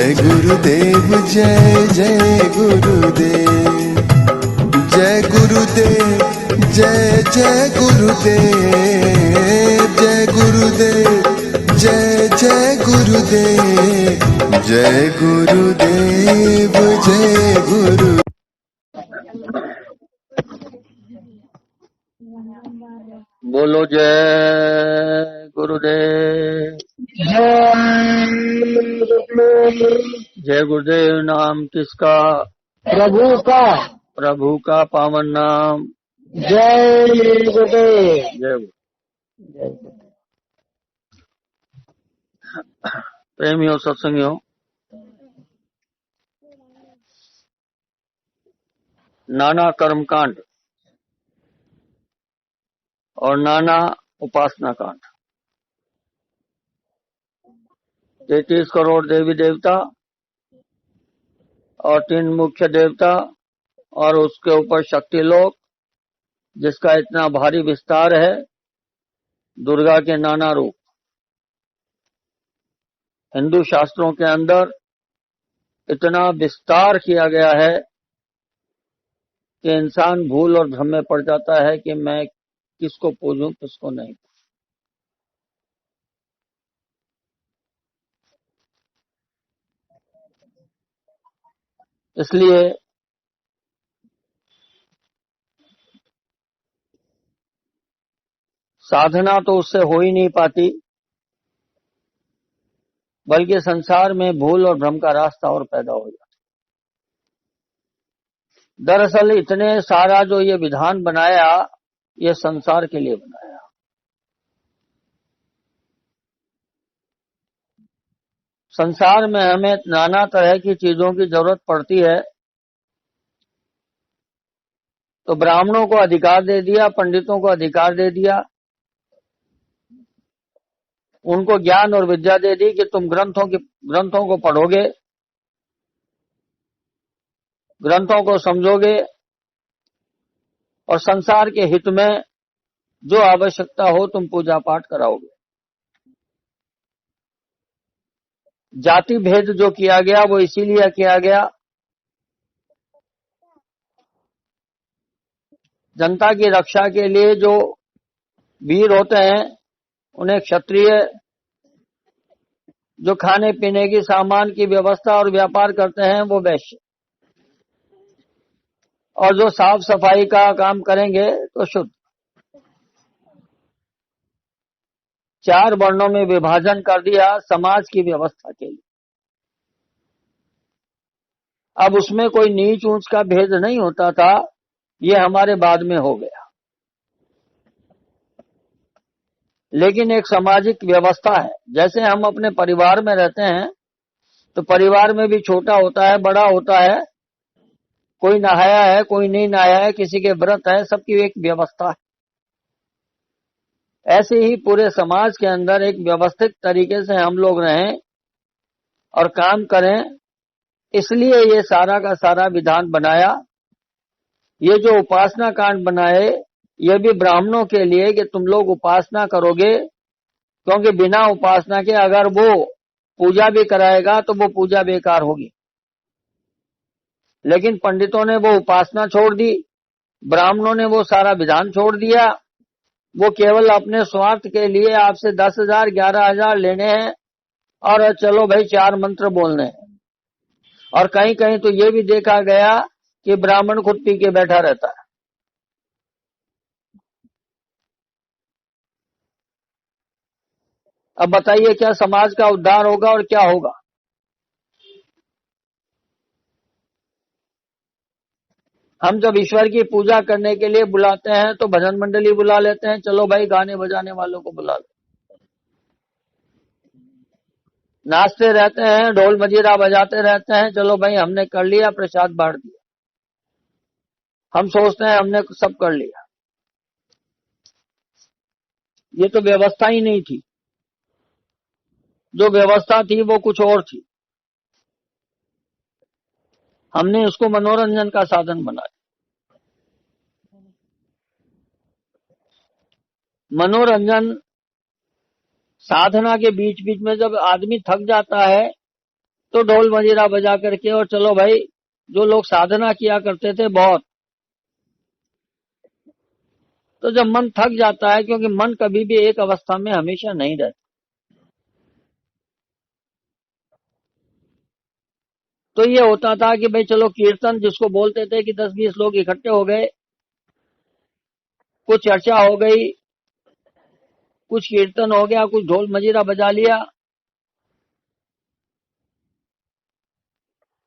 जय गुरुदेव जय जय गुरुदेव, जय गुरुदेव जय जय गुरुदेव, जय गुरुदेव जय जय गुरुदेव, जय गुरुदेव जय गुरु। बोलो जय गुरुदेव। जय गुरुदेव नाम किसका? प्रभु का। प्रभु का पावन नाम। जय गुरुदेव। जय गुरु। प्रेमियों सत्संगियों, नाना कर्मकांड और नाना उपासना कांड। 33 करोड़ देवी देवता और 3 मुख्य देवता और उसके ऊपर शक्ति लोक, जिसका इतना भारी विस्तार है। दुर्गा के नाना रूप हिंदू शास्त्रों के अंदर इतना विस्तार किया गया है कि इंसान भूल और भ्रम में पड़ जाता है कि मैं किसको पूजूं किसको नहीं। इसलिए साधना तो उससे हो ही नहीं पाती, बल्कि संसार में भूल और भ्रम का रास्ता और पैदा हो जाता। दरअसल इतने सारा जो ये विधान बनाया, ये संसार के लिए बनाया। संसार में हमें नाना तरह की चीजों की जरूरत पड़ती है, तो ब्राह्मणों को अधिकार दे दिया, पंडितों को अधिकार दे दिया, उनको ज्ञान और विद्या दे दी कि तुम ग्रंथों को पढ़ोगे, ग्रंथों को समझोगे और संसार के हित में जो आवश्यकता हो तुम पूजा पाठ कराओगे। जाति भेद जो किया गया वो इसीलिए किया गया, जनता की रक्षा के लिए जो वीर होते हैं उन्हें क्षत्रिय, जो खाने पीने की सामान की व्यवस्था और व्यापार करते हैं वो वैश्य, और जो साफ सफाई का काम करेंगे तो शुद्ध। 4 वर्णों में विभाजन कर दिया समाज की व्यवस्था के लिए। अब उसमें कोई नीच ऊंच का भेद नहीं होता था, ये हमारे बाद में हो गया। लेकिन एक सामाजिक व्यवस्था है। जैसे हम अपने परिवार में रहते हैं तो परिवार में भी छोटा होता है, बड़ा होता है, कोई नहाया है कोई नहीं नहाया है, किसी के व्रत है, सबकी एक व्यवस्था है। ऐसे ही पूरे समाज के अंदर एक व्यवस्थित तरीके से हम लोग रहें और काम करें, इसलिए ये सारा का सारा विधान बनाया। ये जो उपासना कांड बनाए ये भी ब्राह्मणों के लिए कि तुम लोग उपासना करोगे, क्योंकि बिना उपासना के अगर वो पूजा भी कराएगा तो वो पूजा बेकार होगी। लेकिन पंडितों ने वो उपासना छोड़ दी, ब्राह्मणों ने वो सारा विधान छोड़ दिया। वो केवल अपने स्वार्थ के लिए आपसे 10,000 11,000 लेने हैं और चलो भाई 4 मंत्र बोलने हैं। और कहीं कहीं तो ये भी देखा गया कि ब्राह्मण खुद पी के बैठा रहता है। अब बताइए क्या समाज का उद्धार होगा और क्या होगा? हम जब ईश्वर की पूजा करने के लिए बुलाते हैं तो भजन मंडली बुला लेते हैं, चलो भाई गाने बजाने वालों को बुला लो। नाचते रहते हैं, ढोल मजीरा बजाते रहते हैं, चलो भाई हमने कर लिया, प्रसाद बांट दिया। हम सोचते हैं हमने सब कर लिया। ये तो व्यवस्था ही नहीं थी। जो व्यवस्था थी वो कुछ और थी। हमने उसको मनोरंजन का साधन बनाया। मनोरंजन साधना के बीच बीच में जब आदमी थक जाता है तो ढोल मंजीरा बजा करके और चलो भाई, जो लोग साधना किया करते थे बहुत, तो जब मन थक जाता है, क्योंकि मन कभी भी एक अवस्था में हमेशा नहीं रहता, तो ये होता था कि भाई चलो कीर्तन जिसको बोलते थे कि 10-20 लोग इकट्ठे हो गए, कुछ चर्चा हो गई, कुछ कीर्तन हो गया, कुछ ढोल मजीरा बजा लिया,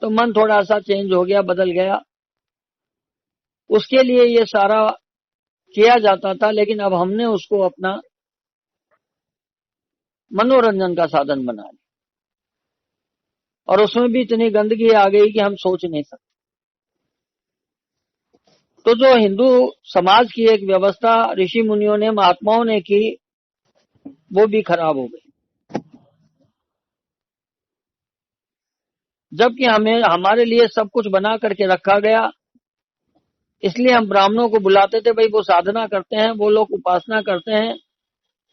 तो मन थोड़ा सा चेंज हो गया, बदल गया। उसके लिए ये सारा किया जाता था, लेकिन अब हमने उसको अपना मनोरंजन का साधन बना लिया, और उसमें भी इतनी गंदगी आ गई कि हम सोच नहीं सकते। तो जो हिंदू समाज की एक व्यवस्था ऋषि मुनियों ने, महात्माओं ने की, वो भी खराब हो गई। जबकि हमें हमारे लिए सब कुछ बना करके रखा गया, इसलिए हम ब्राह्मणों को बुलाते थे, भाई वो साधना करते हैं, वो लोग उपासना करते हैं,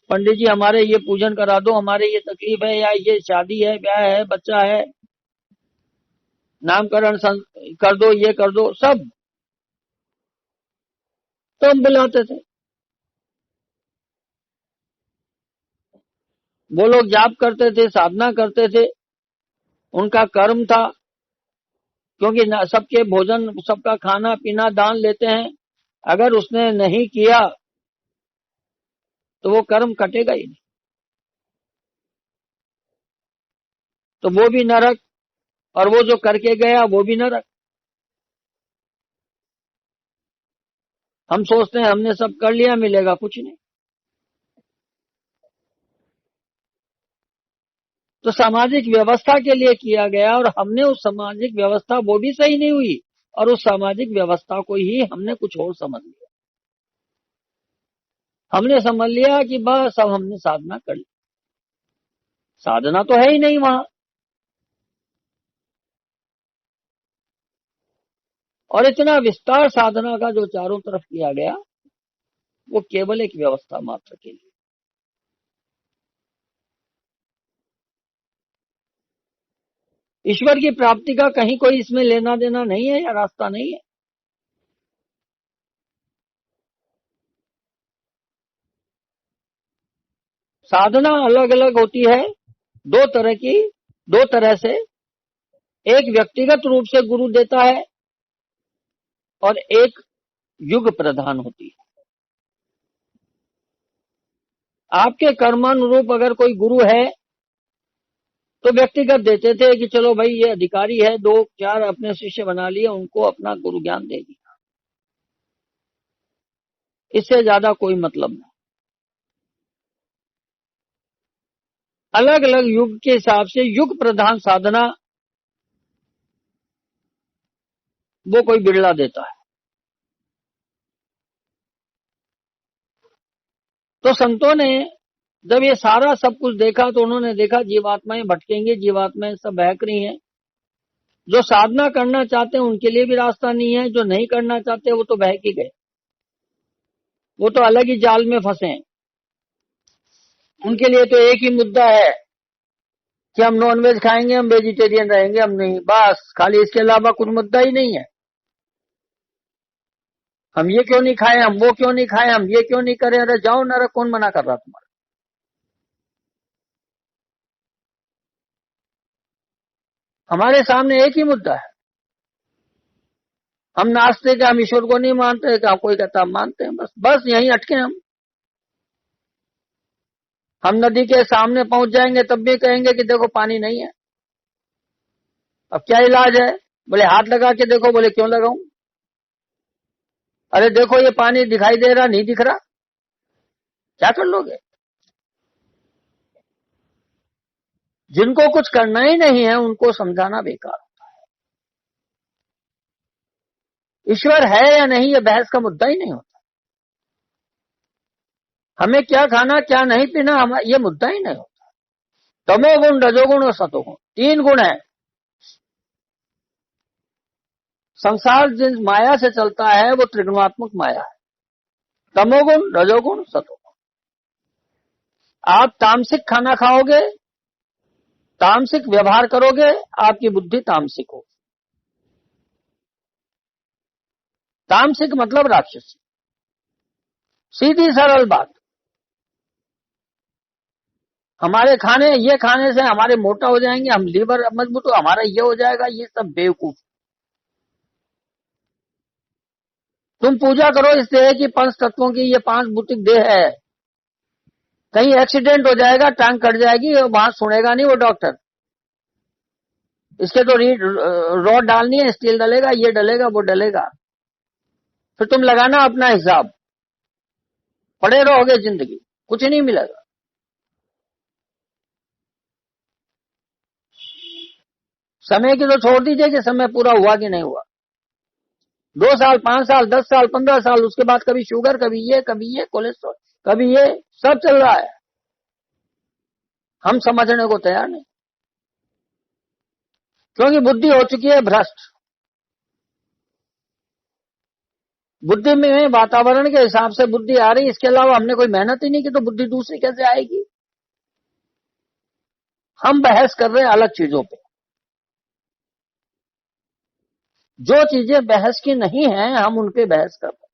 पंडित जी हमारे ये पूजन करा दो, हमारे ये तकलीफ है, या ये शादी है, ब्याह है, बच्चा है, नामकरण कर दो, ये कर दो, सब तो हम बुलाते थे। वो लोग जाप करते थे, साधना करते थे, उनका कर्म था, क्योंकि सबके भोजन, सबका खाना पीना दान लेते हैं, अगर उसने नहीं किया तो वो कर्म कटेगा ही नहीं, तो वो भी नरक, और वो जो करके गया वो भी नरक। हम सोचते हैं हमने सब कर लिया, मिलेगा कुछ नहीं। तो सामाजिक व्यवस्था के लिए किया गया, और हमने उस सामाजिक व्यवस्था, वो भी सही नहीं हुई, और उस सामाजिक व्यवस्था को ही हमने कुछ और समझ लिया। हमने समझ लिया कि बस अब हमने साधना कर ली, साधना तो है ही नहीं वहां। और इतना विस्तार साधना का जो चारों तरफ किया गया, वो केवल एक व्यवस्था मात्र के लिए। ईश्वर की प्राप्ति का कहीं कोई इसमें लेना देना नहीं है, या रास्ता नहीं है। साधना अलग अलग होती है, दो तरह की, दो तरह से। एक व्यक्तिगत रूप से गुरु देता है, और एक युग प्रधान होती है। आपके कर्मानुरूप अगर कोई गुरु है तो व्यक्तिगत देते थे कि चलो भाई ये अधिकारी है, 2-4 अपने शिष्य बना लिए, उनको अपना गुरु ज्ञान दे दिया, इससे ज्यादा कोई मतलब नहीं। अलग अलग युग के हिसाब से युग प्रधान साधना वो कोई बिरला देता है। तो संतों ने जब ये सारा सब कुछ देखा, तो उन्होंने देखा जीवात्माएं भटकेंगे, जीवात्माएं सब बहक रही हैं, जो साधना करना चाहते हैं उनके लिए भी रास्ता नहीं है, जो नहीं करना चाहते वो तो बहक ही गए, वो तो अलग ही जाल में फंसे हैं। उनके लिए तो एक ही मुद्दा है कि हम नॉनवेज खाएंगे, हम वेजिटेरियन रहेंगे, हम नहीं, बस खाली इसके अलावा कुछ मुद्दा ही नहीं है। हम ये क्यों नहीं खाए, हम वो क्यों नहीं खाए, हम ये क्यों नहीं करें, अरे जाओ नरक, कौन मना कर रहा तुम्हारा। हमारे सामने एक ही मुद्दा है, हम नास्तिक, हम ईश्वर को नहीं मानते, क्या कोई कहता हम मानते हैं, बस बस यहीं अटके हम नदी के सामने पहुंच जाएंगे तब भी कहेंगे कि देखो पानी नहीं है, अब क्या इलाज है, बोले हाथ लगा के देखो, बोले क्यों लगाऊं, अरे देखो ये पानी दिखाई दे रहा, नहीं दिख रहा, क्या कर लोगे। जिनको कुछ करना ही नहीं है उनको समझाना बेकार होता है। ईश्वर है या नहीं ये बहस का मुद्दा ही नहीं होता, हमें क्या खाना क्या नहीं पीना ये मुद्दा ही नहीं होता। तमोगुण, रजोगुण और सतोगुण, 3 गुण है। संसार जिस माया से चलता है वो त्रिगुणात्मक माया है, तमोगुण, रजोगुण, सतोगुण। आप तामसिक खाना खाओगे तामसिक व्यवहार करोगे, आपकी बुद्धि तामसिक हो। तामसिक मतलब राक्षसी। सीधी सरल बात। हमारे ये खाने से हमारे मोटा हो जाएंगे, हम लीवर मजबूत हो, हमारा ये हो जाएगा, ये सब बेवकूफ। तुम पूजा करो इस देह की, पंच तत्वों की, ये 5 भौतिक देह है। कहीं एक्सीडेंट हो जाएगा, टांग कट जाएगी, वहां सुनेगा नहीं वो डॉक्टर। इसके तो रॉड डालनी है, स्टील डलेगा, ये डलेगा, वो डलेगा। फिर तुम लगाना अपना हिसाब, पड़े रहोगे जिंदगी, कुछ नहीं मिलेगा। समय की तो छोड़ दीजिए कि समय पूरा हुआ कि नहीं हुआ। 2 साल, 5 साल, 10 साल, 15 साल, उसके बाद कभी शुगर, कभी ये कोलेस्ट्रॉल, कभी ये सब चल रहा है। हम समझने को तैयार नहीं, क्योंकि बुद्धि हो चुकी है भ्रष्ट। बुद्धि में वातावरण के हिसाब से बुद्धि आ रही, इसके अलावा हमने कोई मेहनत ही नहीं की, तो बुद्धि दूसरी कैसे आएगी। हम बहस कर रहे हैं अलग चीजों पे। जो चीजें बहस की नहीं है, हम उन पे बहस कर रहे हैं।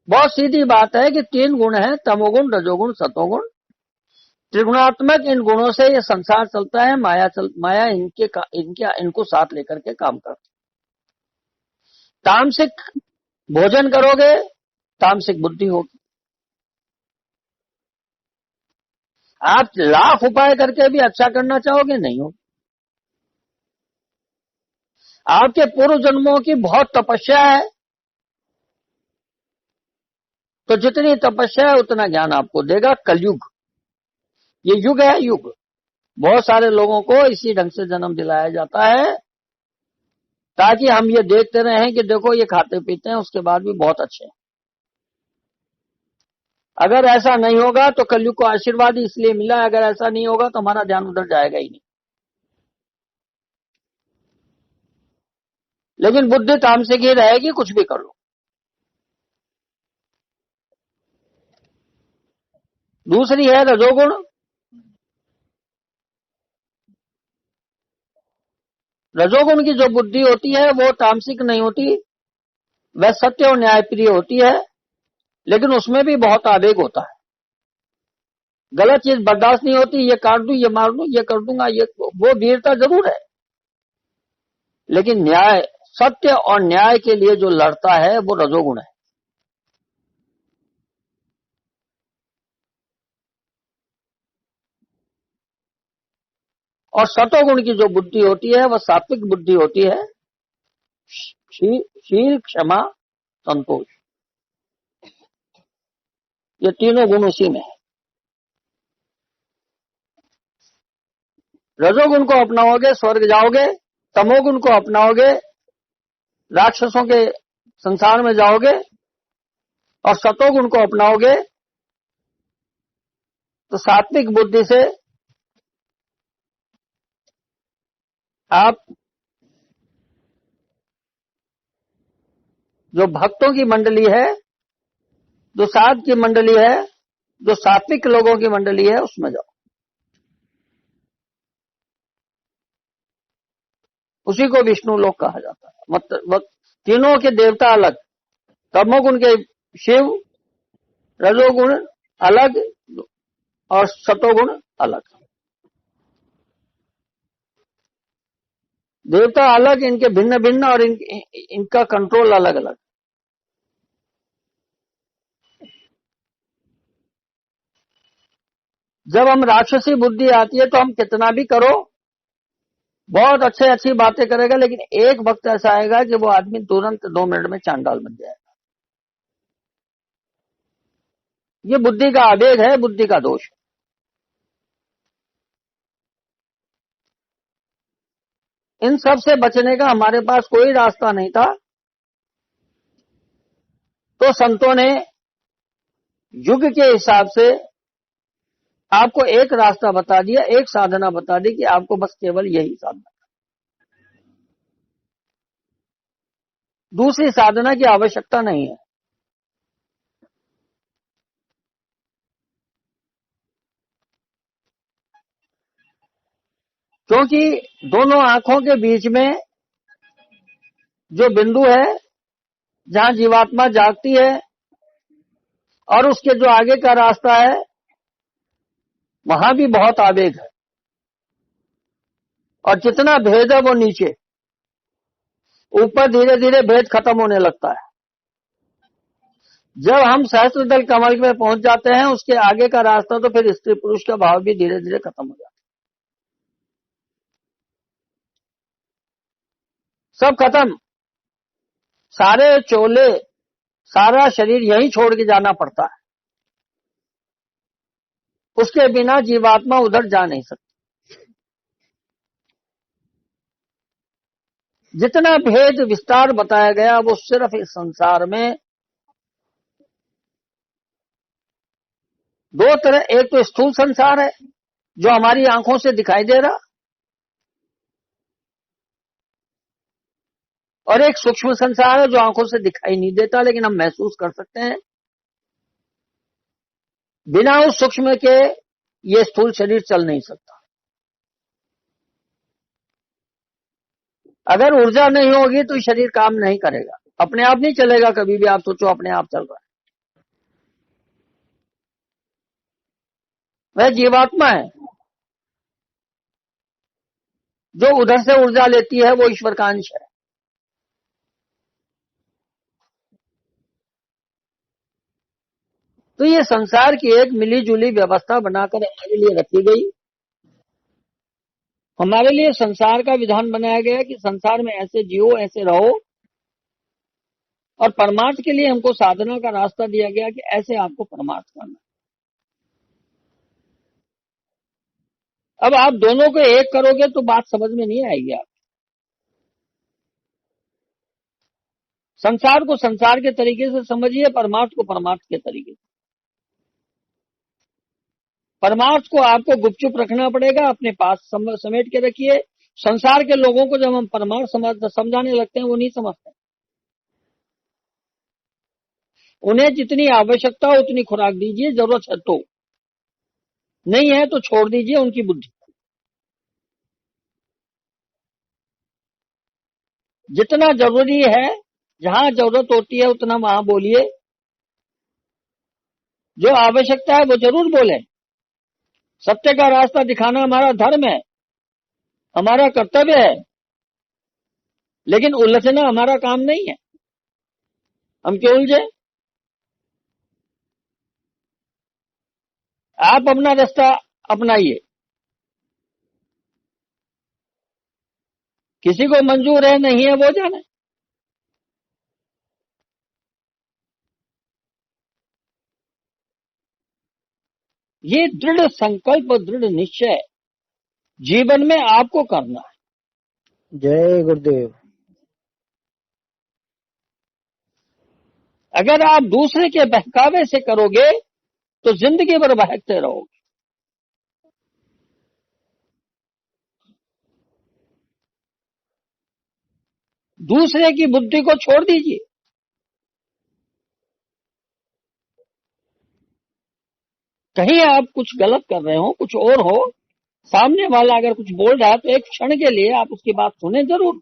बहुत सीधी बात है कि 3 गुण है, तमोगुण, रजोगुण, सतोगुण। त्रिगुणात्मक इन गुणों से ये संसार चलता है। माया इनको साथ लेकर के काम करती। तामसिक भोजन करोगे, तामसिक बुद्धि होगी। आप लाख उपाय करके भी अच्छा करना चाहोगे, नहीं होगा। आपके पूर्व जन्मों की बहुत तपस्या है, तो जितनी तपस्या है उतना ज्ञान आपको देगा कलयुग। ये युग है, युग। बहुत सारे लोगों को इसी ढंग से जन्म दिलाया जाता है, ताकि हम ये देखते रहें कि देखो ये खाते पीते हैं, उसके बाद भी बहुत अच्छे हैं। अगर ऐसा नहीं होगा तो कलयुग को आशीर्वाद ही इसलिए मिला है। अगर ऐसा नहीं होगा तो हमारा ध्यान उधर जाएगा ही नहीं। लेकिन बुद्धि तामसिक ही रहेगी, कुछ भी कर लो। दूसरी है रजोगुण। रजोगुण की जो बुद्धि होती है वो तामसिक नहीं होती, वह सत्य और न्यायप्रिय होती है, लेकिन उसमें भी बहुत आवेग होता है। गलत चीज बर्दाश्त नहीं होती, ये काट दूं, ये मार दूं, ये कर दूंगा, ये वो वीरता जरूर है, लेकिन न्याय, सत्य और न्याय के लिए जो लड़ता है वो रजोगुण है। और सतोगुण की जो बुद्धि होती है वह सात्विक बुद्धि होती है। शील, क्षमा, संतोष, ये तीनों गुण उसी में है। रजोगुण को अपनाओगे स्वर्ग जाओगे, तमोगुण को अपनाओगे राक्षसों के संसार में जाओगे, और सतोगुण को अपनाओगे तो सात्विक बुद्धि से आप जो भक्तों की मंडली है, जो साध की मंडली है, जो सात्विक लोगों की मंडली है, उसमें जाओ। उसी को विष्णु लोक कहा जाता है। मतलब तीनों के देवता अलग, तमोगुण के शिव, रजोगुण अलग और सतोगुण अलग। देवता अलग, इनके भिन्न भिन्न, और इनका कंट्रोल अलग अलग। जब हम राक्षसी बुद्धि आती है तो हम कितना भी करो, बहुत अच्छी बातें करेगा, लेकिन एक वक्त ऐसा आएगा कि वो आदमी तुरंत 2 मिनट में चांडाल बन जाएगा। ये बुद्धि का आवेग है, बुद्धि का दोष है। इन सब से बचने का हमारे पास कोई रास्ता नहीं था, तो संतों ने युग के हिसाब से आपको एक रास्ता बता दिया, एक साधना बता दी कि आपको बस केवल यही साधना, दूसरी साधना की आवश्यकता नहीं है। क्योंकि दोनों आंखों के बीच में जो बिंदु है जहां जीवात्मा जागती है और उसके जो आगे का रास्ता है वहां भी बहुत आवेग है, और जितना भेद है वो नीचे, ऊपर धीरे धीरे भेद खत्म होने लगता है। जब हम सहस्त्रदल कमल में पहुंच जाते हैं उसके आगे का रास्ता, तो फिर स्त्री पुरुष का भाव भी धीरे धीरे खत्म हो जाता है, सब खत्म। सारे चोले, सारा शरीर यहीं छोड़ के जाना पड़ता है, उसके बिना जीवात्मा उधर जा नहीं सकती। जितना भेद विस्तार बताया गया वो सिर्फ इस संसार में दो तरह, एक तो स्थूल संसार है जो हमारी आंखों से दिखाई दे रहा, और एक सूक्ष्म संसार है जो आंखों से दिखाई नहीं देता लेकिन हम महसूस कर सकते हैं। बिना उस सूक्ष्म के ये स्थूल शरीर चल नहीं सकता। अगर ऊर्जा नहीं होगी तो शरीर काम नहीं करेगा, अपने आप नहीं चलेगा कभी भी। आप सोचो अपने आप चल रहा है, वह जीवात्मा है। जो उधर से ऊर्जा लेती है वो ईश्वर का अंश है। तो ये संसार की एक मिली जुली व्यवस्था बनाकर हमारे लिए रखी गई। हमारे लिए संसार का विधान बनाया गया कि संसार में ऐसे जियो, ऐसे रहो, और परमार्थ के लिए हमको साधना का रास्ता दिया गया कि ऐसे आपको परमार्थ करना। अब आप दोनों को एक करोगे तो बात समझ में नहीं आएगी। आप संसार को संसार के तरीके से समझिए, परमार्थ को परमार्थ के तरीके से। परमार्थ को आपको गुपचुप रखना पड़ेगा, अपने पास समेट के रखिए। संसार के लोगों को जब हम परमार्थ समझाने लगते हैं वो नहीं समझते। उन्हें जितनी आवश्यकता हो उतनी खुराक दीजिए, जरूरत है तो, नहीं है तो छोड़ दीजिए उनकी बुद्धि। जितना जरूरी है, जहां जरूरत होती है उतना वहां बोलिए, जो आवश्यकता है वो जरूर बोले। सत्य का रास्ता दिखाना हमारा धर्म है, हमारा कर्तव्य है, लेकिन उलझना हमारा काम नहीं है। हम क्यों उलझे? आप अपना रास्ता अपनाइए, किसी को मंजूर है नहीं है वो जाने। ये दृढ़ संकल्प, दृढ़ निश्चय जीवन में आपको करना है। जय गुरुदेव। अगर आप दूसरे के बहकावे से करोगे तो जिंदगी भर बहकते रहोगे। दूसरे की बुद्धि को छोड़ दीजिए। कहीं आप कुछ गलत कर रहे हो, कुछ और हो, सामने वाला अगर कुछ बोल रहा है तो एक क्षण के लिए आप उसकी बात सुने जरूर।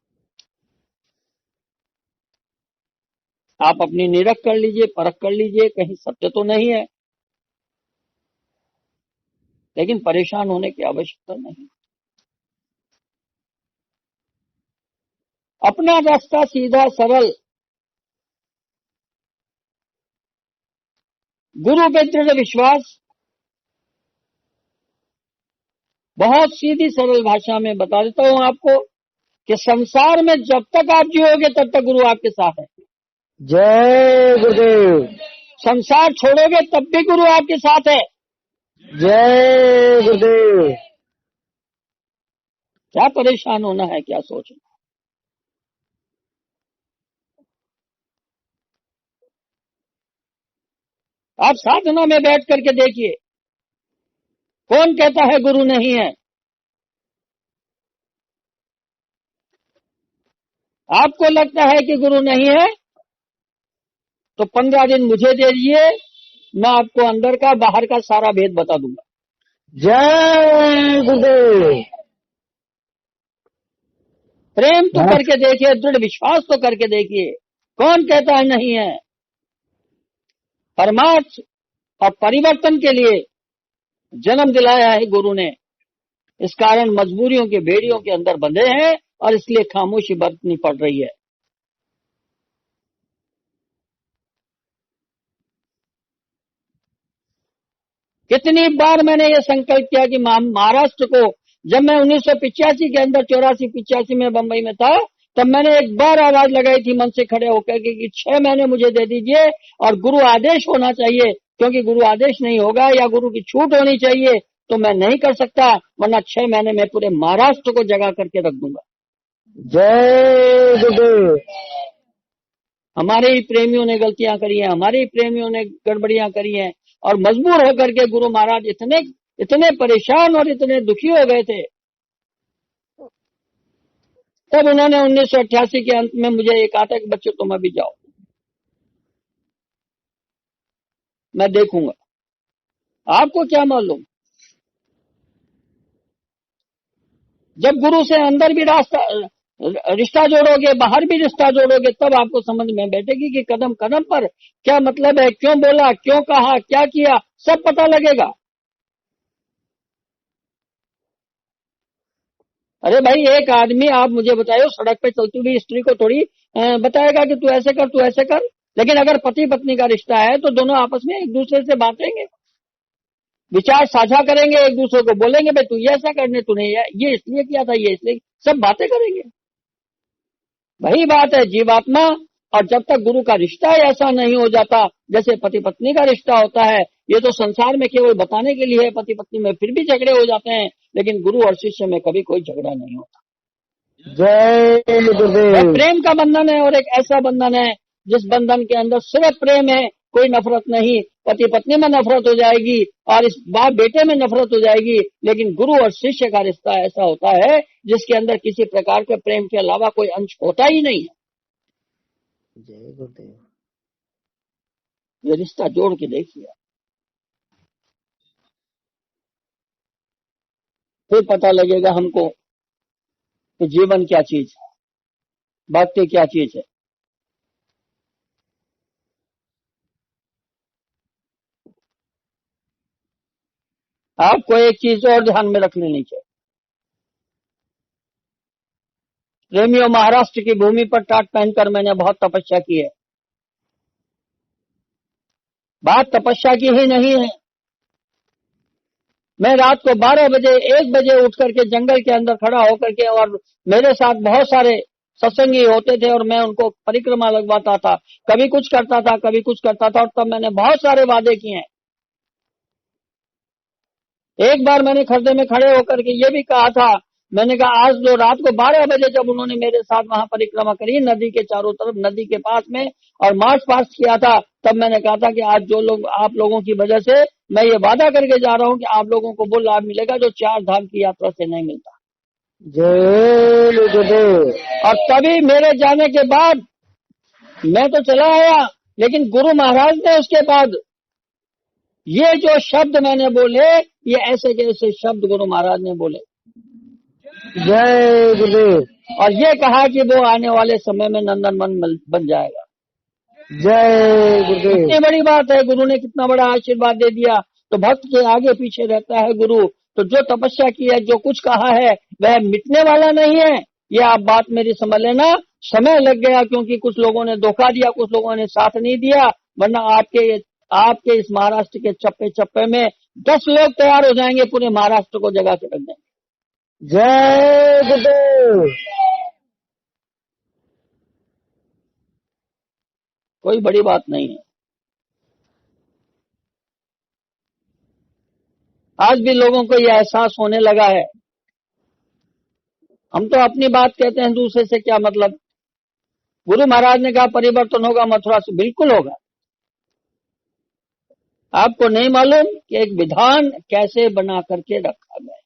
आप अपनी निरख कर लीजिए, परख कर लीजिए, कहीं सत्य तो नहीं है, लेकिन परेशान होने की आवश्यकता नहीं। अपना रास्ता सीधा सरल, गुरु पे दृढ़ विश्वास। बहुत सीधी सरल भाषा में बता देता हूं आपको कि संसार में जब तक आप जियोगे तब तक गुरु आपके साथ है। जय गुरुदेव। संसार छोड़ोगे तब भी गुरु आपके साथ है। जय गुरुदेव। क्या परेशान होना है, क्या सोचना। आप साधना में बैठ करके देखिए, कौन कहता है गुरु नहीं है? आपको लगता है कि गुरु नहीं है तो 15 दिन मुझे दे दीजिए, मैं आपको अंदर का बाहर का सारा भेद बता दूंगा। जय गुरुदेव। प्रेम तो करके देखिए, दृढ़ विश्वास तो करके देखिए। कौन कहता है नहीं है? परमार्थ और परिवर्तन के लिए जन्म दिलाया है गुरु ने। इस कारण मजबूरियों के बेड़ियों के अंदर बंधे हैं और इसलिए खामोशी बरतनी पड़ रही है। कितनी बार मैंने ये संकल्प किया कि महाराष्ट्र को, जब मैं 1985 के अंदर 84-85 में बंबई में था, तब मैंने एक बार आवाज लगाई थी मन से खड़े होकर के कि 6 महीने मुझे दे दीजिए और गुरु आदेश होना चाहिए, क्योंकि गुरु आदेश नहीं होगा या गुरु की छूट होनी चाहिए तो मैं नहीं कर सकता, वरना 6 महीने में पूरे महाराष्ट्र को जगा करके रख दूंगा। जय गुरुदेव। हमारे ही प्रेमियों ने गलतियां करी हैं, हमारे ही प्रेमियों ने गड़बड़ियां करी हैं और मजबूर होकर के गुरु महाराज इतने परेशान और इतने दुखी हो गए थे। तब उन्होंने 1988 के अंत में मुझे ये कहा था कि बच्चों तुम अभी जाओ, मैं देखूंगा। आपको क्या मालूम, जब गुरु से अंदर भी रिश्ता जोड़ोगे, बाहर भी रिश्ता जोड़ोगे, तब आपको समझ में बैठेगी कि कदम कदम पर क्या मतलब है, क्यों बोला, क्यों कहा, क्या किया, सब पता लगेगा। अरे भाई, एक आदमी आप मुझे बताइए सड़क पे चलती हुई स्त्री को थोड़ी बताएगा कि तू ऐसे कर, तू ऐसे कर। लेकिन अगर पति पत्नी का रिश्ता है तो दोनों आपस में एक दूसरे से बांटेंगे, विचार साझा करेंगे, एक दूसरे को बोलेंगे भाई तू ये ऐसा करने, तूने ये इसलिए किया था, ये इसलिए, सब बातें करेंगे। वही बात है जीवात्मा। और जब तक गुरु का रिश्ता ऐसा नहीं हो जाता जैसे पति पत्नी का रिश्ता होता है, ये तो संसार में केवल बताने के लिए है, पति पत्नी में फिर भी झगड़े हो जाते हैं, लेकिन गुरु और शिष्य में कभी कोई झगड़ा नहीं होता। जय गुरुदेव। प्रेम का बंधन है और एक ऐसा बंधन है जिस बंधन के अंदर सिर्फ प्रेम है, कोई नफरत नहीं। पति पत्नी में नफरत हो जाएगी और इस बाप बेटे में नफरत हो जाएगी, लेकिन गुरु और शिष्य का रिश्ता ऐसा होता है जिसके अंदर किसी प्रकार के प्रेम के अलावा कोई अंश होता ही नहीं है। जय गुरुदेव। ये रिश्ता जोड़ के देखिए, फिर पता लगेगा हमको कि जीवन क्या चीज है, भक्ति क्या चीज है। आपको एक चीज और ध्यान में रख लेनी चाहिए। प्रेमियों, महाराष्ट्र की भूमि पर टाट पहनकर मैंने बहुत तपस्या की है। बात तपस्या की ही नहीं है। मैं रात को 12 बजे 1 बजे उठ करके जंगल के अंदर खड़ा होकर के, और मेरे साथ बहुत सारे सत्संगी होते थे और मैं उनको परिक्रमा लगवाता था, कभी कुछ करता था, कभी कुछ करता था, और तब मैंने बहुत सारे वादे किए हैं। एक बार मैंने खड्डे में खड़े होकर के ये भी कहा था, मैंने कहा आज जो रात को 12 बजे जब उन्होंने मेरे साथ वहां परिक्रमा करी नदी के चारों तरफ, नदी के पास में, और मार्च पास्ट किया था, तब मैंने कहा था कि आज जो लोग, आप लोगों की वजह से मैं ये वादा करके जा रहा हूं कि आप लोगों को वो लाभ मिलेगा जो 4 धाम की यात्रा से नहीं मिलता। जय गुरुदेव। और तभी मेरे जाने के बाद मैं तो चला आया, लेकिन गुरु महाराज ने उसके बाद ये जो शब्द मैंने बोले, ये ऐसे के ऐसे शब्द गुरु महाराज ने बोले। जय गुरुदेव। और ये कहा कि वो आने वाले समय में नंदनवन बन जाएगा। जय गुरुदेव। इतनी बड़ी बात है, गुरु ने कितना बड़ा आशीर्वाद दे दिया। तो भक्त के आगे पीछे रहता है गुरु। तो जो तपस्या की है, जो कुछ कहा है, वह मिटने वाला नहीं है। ये आप बात मेरी समझ लेना। समय लग गया क्योंकि कुछ लोगों ने धोखा दिया, कुछ लोगों ने साथ नहीं दिया, वरना आपके इस महाराष्ट्र के चप्पे चप्पे में 10 लोग तैयार हो जाएंगे, पूरे महाराष्ट्र को जगा के रख देंगे। जय गुरुदेव। कोई बड़ी बात नहीं है। आज भी लोगों को यह एहसास होने लगा है। हम तो अपनी बात कहते हैं, दूसरे से क्या मतलब। गुरु महाराज ने कहा परिवर्तन होगा मथुरा से, बिल्कुल होगा। आपको नहीं मालूम कि एक विधान कैसे बना करके रखा गया।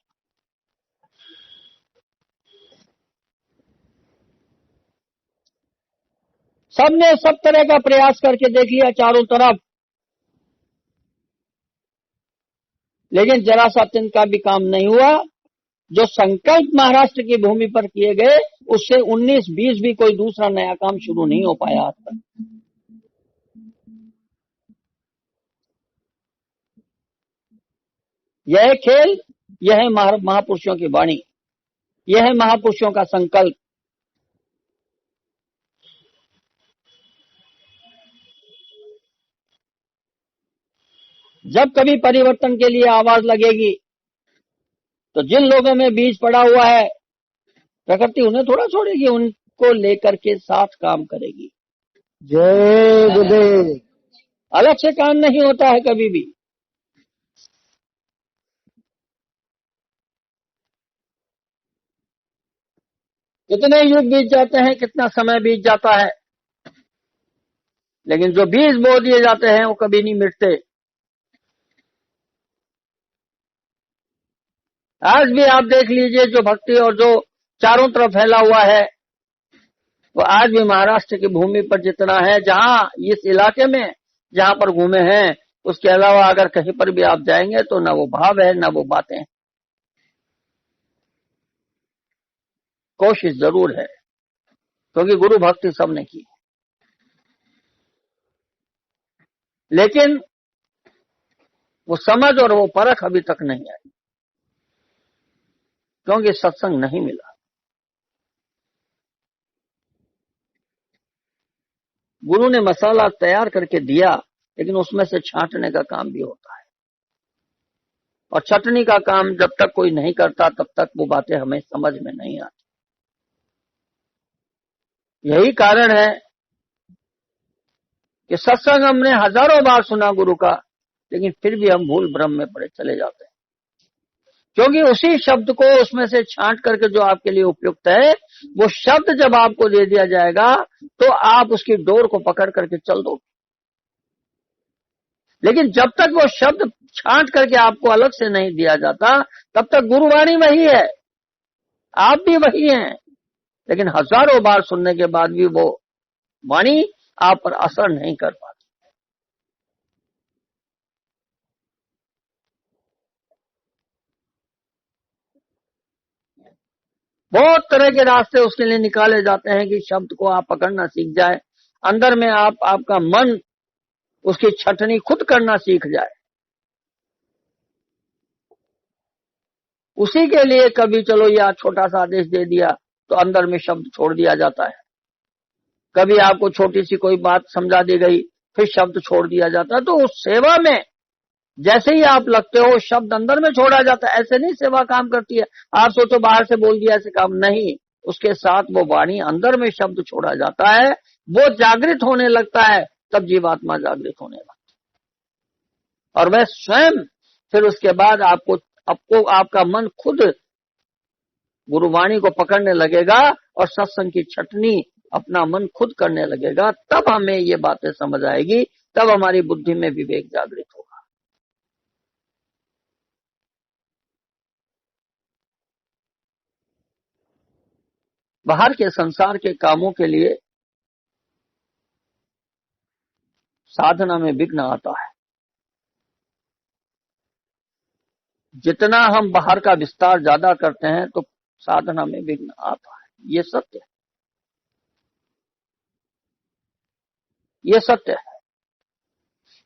सबने सब तरह का प्रयास करके देख लिया चारों तरफ, लेकिन जरा सा तिनका भी काम नहीं हुआ। जो संकल्प महाराष्ट्र की भूमि पर किए गए, उससे 19-20 भी कोई दूसरा नया काम शुरू नहीं हो पाया आज तक। यह खेल, यह है महापुरुषों की वाणी, यह है महापुरुषों का संकल्प। जब कभी परिवर्तन के लिए आवाज लगेगी, तो जिन लोगों में बीज पड़ा हुआ है, प्रकृति उन्हें थोड़ा छोड़ेगी, उनको लेकर के साथ काम करेगी। जय गुरुदेव। अलग से काम नहीं होता है कभी भी। कितने युग बीत जाते हैं, कितना समय बीत जाता है, लेकिन जो बीज बो दिए जाते हैं वो कभी नहीं मिटते। आज भी आप देख लीजिए, जो भक्ति और जो चारों तरफ फैला हुआ है, वो आज भी महाराष्ट्र की भूमि पर जितना है, जहां इस इलाके में जहां पर घूमे हैं, उसके अलावा अगर कहीं पर भी आप जाएंगे तो न वो भाव है, न वो बातें। कोशिश जरूर है, क्योंकि गुरु भक्ति सबने की, लेकिन वो समझ और वो परख अभी तक नहीं आई, क्योंकि सत्संग नहीं मिला। गुरु ने मसाला तैयार करके दिया, लेकिन उसमें से छांटने का काम भी होता है, और छटनी का काम जब तक कोई नहीं करता तब तक वो बातें हमें समझ में नहीं आती। यही कारण है कि सत्संग हमने हजारों बार सुना गुरु का, लेकिन फिर भी हम भूल भ्रम में पड़े चले जाते हैं, क्योंकि उसी शब्द को उसमें से छांट करके जो आपके लिए उपयुक्त है, वो शब्द जब आपको दे दिया जाएगा तो आप उसकी डोर को पकड़ करके चल दो। लेकिन जब तक वो शब्द छांट करके आपको अलग से नहीं दिया जाता, तब तक गुरुवाणी वही है, आप भी वही हैं, लेकिन हजारों बार सुनने के बाद भी वो वाणी आप पर असर नहीं कर पाती। बहुत तरह के रास्ते उसके लिए निकाले जाते हैं कि शब्द को आप पकड़ना सीख जाए, अंदर में आपका मन उसकी छटनी खुद करना सीख जाए। उसी के लिए कभी चलो या छोटा सा आदेश दे दिया तो अंदर में शब्द छोड़ दिया जाता है, कभी आपको छोटी सी कोई बात समझा दी गई फिर शब्द छोड़ दिया जाता है। तो उस सेवा में जैसे ही आप लगते हो शब्द अंदर में छोड़ा जाता है। ऐसे नहीं सेवा काम करती है, आप सोचो बाहर से बोल दिया ऐसे काम नहीं, उसके साथ वो वाणी अंदर में शब्द छोड़ा जाता है, वो जागृत होने लगता है, तब जीवात्मा जागृत होने लगता है, और वह स्वयं फिर उसके बाद आपको आपका मन खुद गुरुवाणी को पकड़ने लगेगा और सत्संग की छटनी अपना मन खुद करने लगेगा। तब हमें ये बातें समझ आएगी, तब हमारी बुद्धि में विवेक जागृत होगा। बाहर के संसार के कामों के लिए साधना में विघ्न आता है। जितना हम बाहर का विस्तार ज्यादा करते हैं तो साधना में विघ्न आता है, ये सत्य है, ये सत्य है।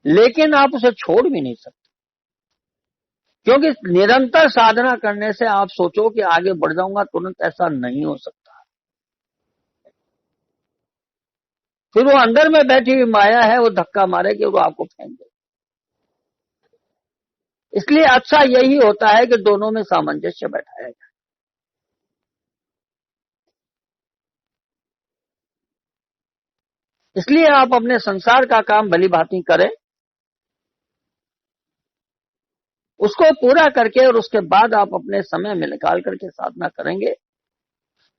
लेकिन आप उसे छोड़ भी नहीं सकते, क्योंकि निरंतर साधना करने से आप सोचो कि आगे बढ़ जाऊंगा, तुरंत ऐसा नहीं हो सकता। फिर वो अंदर में बैठी हुई माया है, वो धक्का मारेगी, वो आपको फेंक देगी। इसलिए अच्छा यही होता है कि दोनों में सामंजस्य बैठाया जाए। इसलिए आप अपने संसार का काम भली भांति करें, उसको पूरा करके और उसके बाद आप अपने समय में निकाल करके साधना करेंगे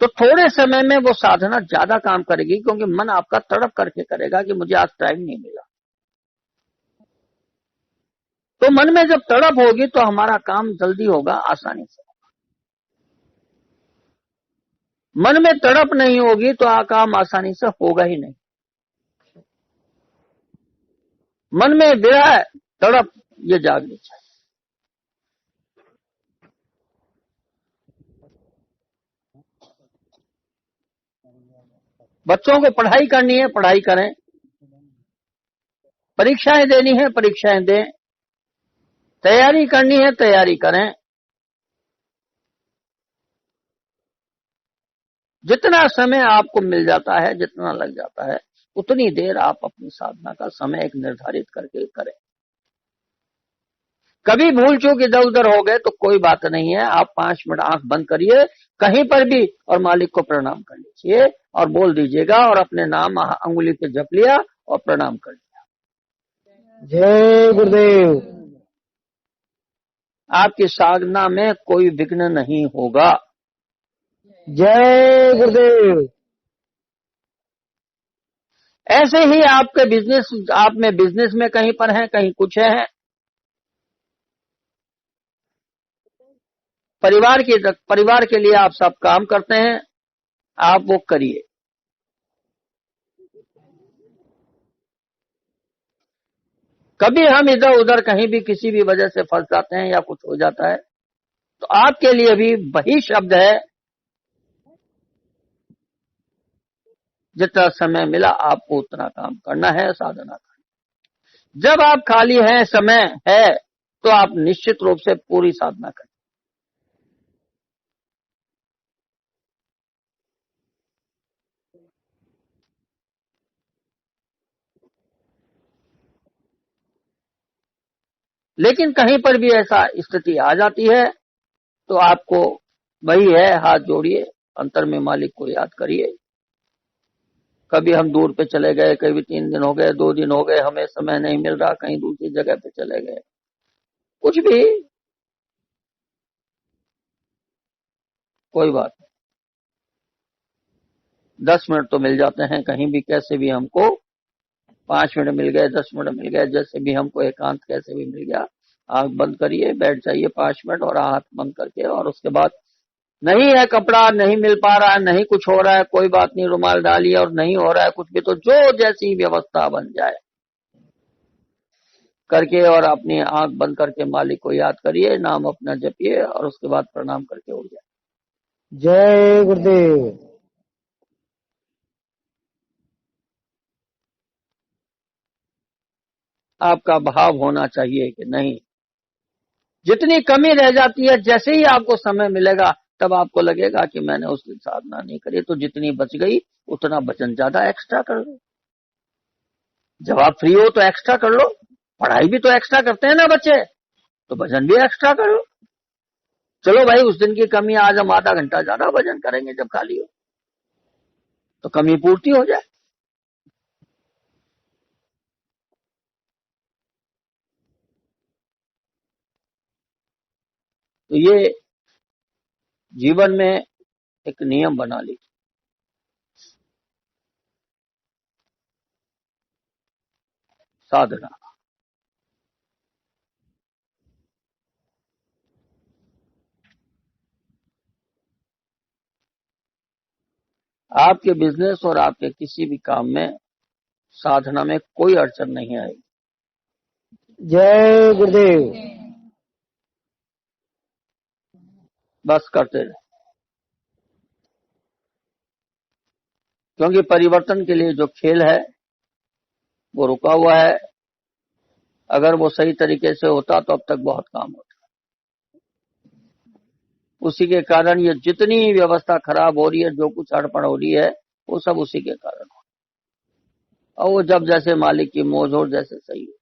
तो थोड़े समय में वो साधना ज्यादा काम करेगी, क्योंकि मन आपका तड़प करके करेगा कि मुझे आज टाइम नहीं मिला। तो मन में जब तड़प होगी तो हमारा काम जल्दी होगा, आसानी से। मन में तड़प नहीं होगी तो काम आसानी से होगा ही नहीं। मन में विरह तड़प ये जागनी चाहिए। बच्चों को पढ़ाई करनी है, पढ़ाई करें, परीक्षाएं देनी है, परीक्षाएं दें, तैयारी करनी है, तैयारी करें। जितना समय आपको मिल जाता है, जितना लग जाता है, उतनी देर आप अपनी साधना का समय एक निर्धारित करके करें। कभी भूल चूक इधर उधर हो गए तो कोई बात नहीं है, आप 5 मिनट आंख बंद करिए कहीं पर भी और मालिक को प्रणाम कर लीजिए और बोल दीजिएगा और अपने नाम अंगुली पे जप लिया और प्रणाम कर लिया। जय गुरुदेव। आपकी साधना में कोई विघ्न नहीं होगा। जय गुरुदेव। ऐसे ही आपके बिजनेस, आप में बिजनेस में कहीं पर हैं, कहीं कुछ है, परिवार के लिए आप सब काम करते हैं, आप वो करिए। कभी हम इधर उधर कहीं भी किसी भी वजह से फंस जाते हैं या कुछ हो जाता है तो आपके लिए भी वही शब्द है, जितना समय मिला आपको उतना काम करना है, साधना करना। जब आप खाली हैं, समय है, तो आप निश्चित रूप से पूरी साधना करें। लेकिन कहीं पर भी ऐसा स्थिति आ जाती है तो आपको वही है, हाथ जोड़िए, अंतर में मालिक को याद करिए। कभी हम दूर पे चले गए, कभी 3 दिन हो गए, 2 दिन हो गए, हमें समय नहीं मिल रहा, कहीं दूसरी जगह पे चले गए, कुछ भी, कोई बात नहीं, 10 मिनट तो मिल जाते हैं कहीं भी, कैसे भी हमको 5 मिनट मिल गए, 10 मिनट मिल गए, जैसे भी हमको एकांत कैसे भी मिल गया, आंख बंद करिए, बैठ जाइए 5 मिनट और हाथ बंद करके, और उसके बाद नहीं है कपड़ा, नहीं मिल पा रहा है, नहीं कुछ हो रहा है, कोई बात नहीं, रुमाल डालिए, और नहीं हो रहा है कुछ भी तो जो जैसी व्यवस्था बन जाए करके और अपनी आंख बंद करके मालिक को याद करिए, नाम अपना जपिए और उसके बाद प्रणाम करके उठ जाए। जय गुरुदेव। आपका भाव होना चाहिए कि नहीं, जितनी कमी रह जाती है, जैसे ही आपको समय मिलेगा तब आपको लगेगा कि मैंने उस दिन साधना नहीं करी, तो जितनी बच गई उतना वजन ज्यादा एक्स्ट्रा कर लो। जब आप फ्री हो तो एक्स्ट्रा कर लो, पढ़ाई भी तो एक्स्ट्रा करते हैं ना बच्चे, तो वजन भी एक्स्ट्रा कर लो। चलो भाई, उस दिन की कमी आज हम आधा घंटा ज्यादा वजन करेंगे जब खाली हो, तो कमी पूर्ति हो जाए। तो ये जीवन में एक नियम बना लीजिए, साधना। आपके बिजनेस और आपके किसी भी काम में साधना में कोई अड़चन नहीं आएगी। जय गुरुदेव। बस करते रहे, क्योंकि परिवर्तन के लिए जो खेल है वो रुका हुआ है। अगर वो सही तरीके से होता तो अब तक बहुत काम होता। उसी के कारण ये जितनी व्यवस्था खराब हो रही है, जो कुछ हड़पड़ हो रही है, वो सब उसी के कारण हो। और वो जब जैसे मालिक की मौज हो, जैसे सही हो।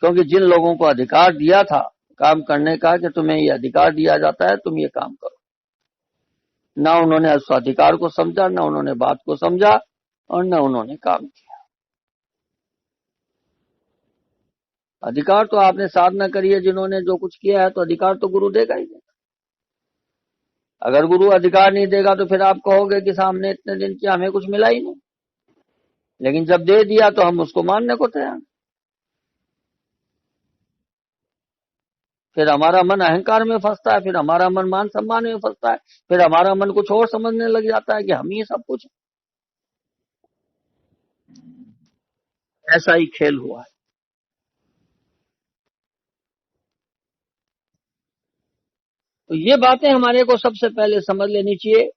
क्योंकि जिन लोगों को अधिकार दिया था काम करने का कि तुम्हें ये अधिकार दिया जाता है, तुम ये काम करो, ना उन्होंने उस अधिकार को समझा, ना उन्होंने बात को समझा, और ना उन्होंने काम किया। अधिकार तो आपने साधना करी है, जिन्होंने जो कुछ किया है, तो अधिकार तो गुरु देगा ही देगा। अगर गुरु अधिकार नहीं देगा तो फिर आप कहोगे कि सामने इतने दिन किया, हमें कुछ मिला ही नहीं। लेकिन जब दे दिया तो हम उसको मानने को तैयार। फिर हमारा मन अहंकार में फंसता है, फिर हमारा मन मान सम्मान में फंसता है, फिर हमारा मन कुछ और समझने लग जाता है कि हम ही सब कुछ। ऐसा ही खेल हुआ है। तो ये बातें हमारे को सबसे पहले समझ लेनी चाहिए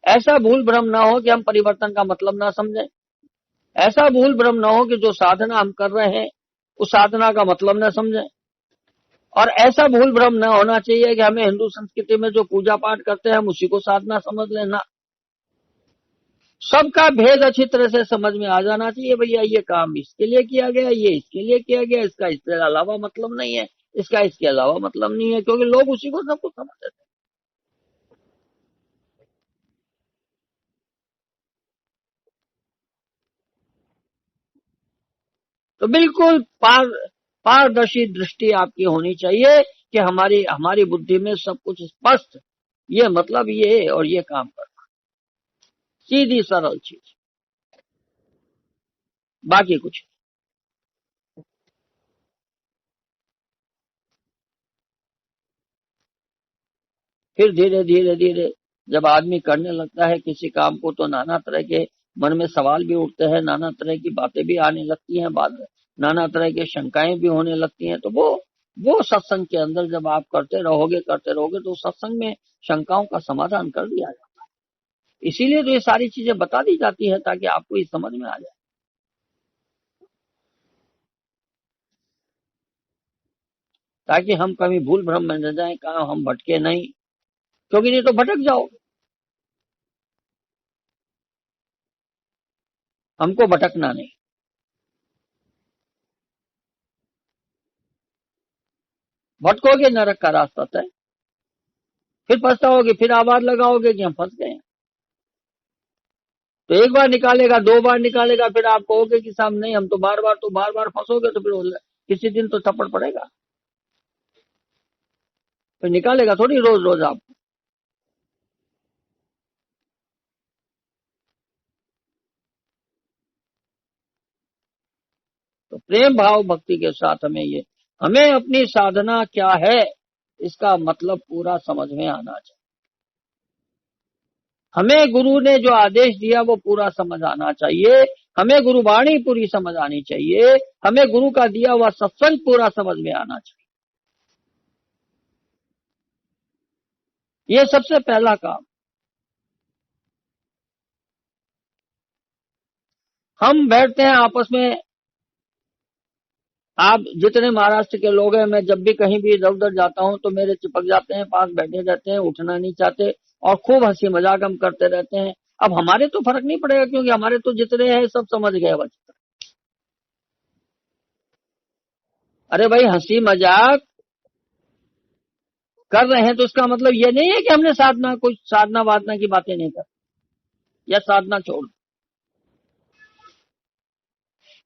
ऐसा भूल भ्रम ना हो कि हम परिवर्तन का मतलब ना समझें। ऐसा भूल भ्रम ना हो कि जो साधना हम कर रहे हैं उस साधना का मतलब ना समझें। और ऐसा भूल भ्रम ना होना चाहिए कि हमें हिंदू संस्कृति में जो पूजा पाठ करते हैं हम उसी को साधना समझ लेना। सबका भेद अच्छी तरह से समझ में आ जाना चाहिए। भैया ये काम इसके लिए किया गया, ये इसके लिए किया गया, इसका इसके अलावा मतलब नहीं है, इसका इसके अलावा मतलब नहीं है, क्योंकि लोग उसी को सब कुछ समझते थे। तो बिल्कुल पारदर्शी दृष्टि आपकी होनी चाहिए कि हमारी हमारी बुद्धि में सब कुछ स्पष्ट, ये मतलब ये और ये काम करना, सीधी सरल चीज, बाकी कुछ। फिर धीरे धीरे धीरे जब आदमी करने लगता है किसी काम को तो नाना तरह के मन में सवाल भी उठते हैं, नाना तरह की बातें भी आने लगती हैं, बाद नाना तरह की शंकाएं भी होने लगती हैं। तो वो सत्संग के अंदर जब आप करते रहोगे तो सत्संग में शंकाओं का समाधान कर दिया जाता है। इसीलिए तो ये सारी चीजें बता दी जाती है ताकि आपको ये समझ में आ जाए, ताकि हम कभी भूल भ्रम में न जाए, कहा हम भटके नहीं, क्योंकि नहीं तो भटक जाओगे। हमको भटकना नहीं। भटकोगे नरक का रास्ता तय, फिर पछताओगे, फिर आवाज लगाओगे कि हम फंस गए हैं। तो एक बार निकालेगा, दो बार निकालेगा, फिर आप कहोगे कि साहब नहीं हम तो बार बार फंसोगे, तो फिर किसी दिन तो थप्पड़ पड़ेगा, फिर निकालेगा थोड़ी रोज रोज आप। तो प्रेम भाव भक्ति के साथ हमें अपनी साधना क्या है इसका मतलब पूरा समझ में आना चाहिए। हमें गुरु ने जो आदेश दिया वो पूरा समझ आना चाहिए, हमें गुरुवाणी पूरी समझ आनी चाहिए, हमें गुरु का दिया हुआ सत्संग पूरा समझ में आना चाहिए। ये सबसे पहला काम। हम बैठते हैं आपस में, आप जितने महाराष्ट्र के लोग हैं, मैं जब भी कहीं भी इधर उधर जाता हूं तो मेरे चिपक जाते हैं, पास बैठे रहते हैं, उठना नहीं चाहते और खूब हंसी मजाक हम करते रहते हैं। अब हमारे तो फर्क नहीं पड़ेगा क्योंकि हमारे तो जितने हैं सब समझ गए बस। अरे भाई हंसी मजाक कर रहे हैं तो उसका मतलब ये नहीं है कि हमने कुछ साधना वादना की बातें नहीं कर या साधना छोड़।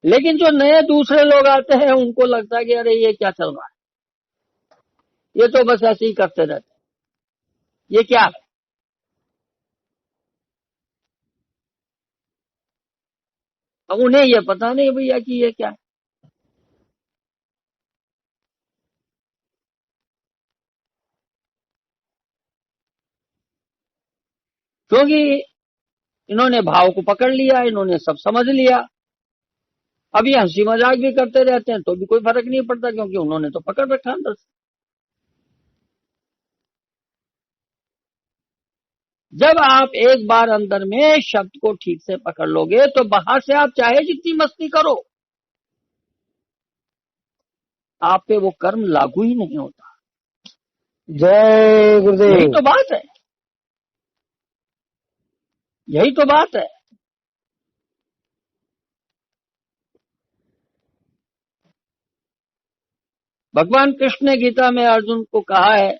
लेकिन जो नए दूसरे लोग आते हैं उनको लगता है कि अरे ये क्या चल रहा है, ये तो बस ऐसे ही करते रहते हैं, ये क्या है। अब उन्हें ये पता नहीं भैया कि ये क्या है। क्योंकि इन्होंने भाव को पकड़ लिया, इन्होंने सब समझ लिया। अब ये हंसी मजाक भी करते रहते हैं तो भी कोई फर्क नहीं पड़ता क्योंकि उन्होंने तो पकड़ रखा अंदर से। जब आप एक बार अंदर में शब्द को ठीक से पकड़ लोगे तो बाहर से आप चाहे जितनी मस्ती करो, आप पे वो कर्म लागू ही नहीं होता। जय यही गुरुदेव। तो बात है, यही तो बात है। भगवान कृष्ण ने गीता में अर्जुन को कहा है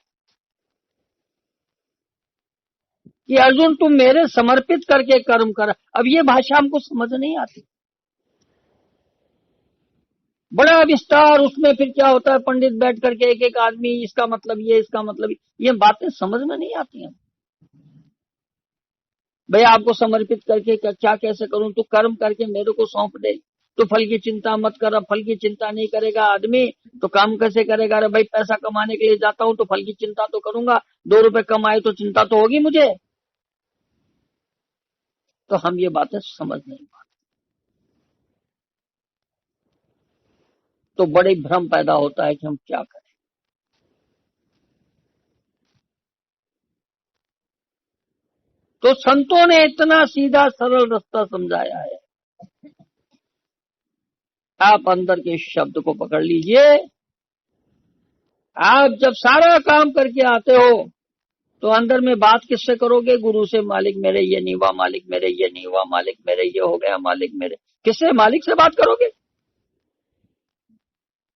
कि अर्जुन तुम मेरे समर्पित करके कर्म कर। अब ये भाषा हमको समझ नहीं आती, बड़ा विस्तार उसमें फिर क्या होता है, पंडित बैठ करके एक एक आदमी इसका मतलब ये, इसका मतलब ये बातें समझ में नहीं आती हैं। भाई आपको समर्पित करके क्या कैसे करूं, तू कर्म करके मेरे को सौंप दे, तो फल की चिंता मत कर। अब फल की चिंता नहीं करेगा आदमी तो काम कैसे करेगा। अरे भाई पैसा कमाने के लिए जाता हूं तो फल की चिंता तो करूंगा, 2 रुपए कमाए तो चिंता तो होगी मुझे। तो हम ये बातें समझ नहीं पाते, तो बड़े भ्रम पैदा होता है कि हम क्या करें। तो संतों ने इतना सीधा सरल रास्ता समझाया है। आप अंदर के शब्द को पकड़ लीजिए। आप जब सारा काम करके आते हो तो अंदर में बात किससे करोगे? गुरु से। मालिक मेरे ये नहीं हुआ, मालिक मेरे ये नहीं हुआ, मालिक मेरे ये हो गया, मालिक मेरे। किससे? मालिक से बात करोगे।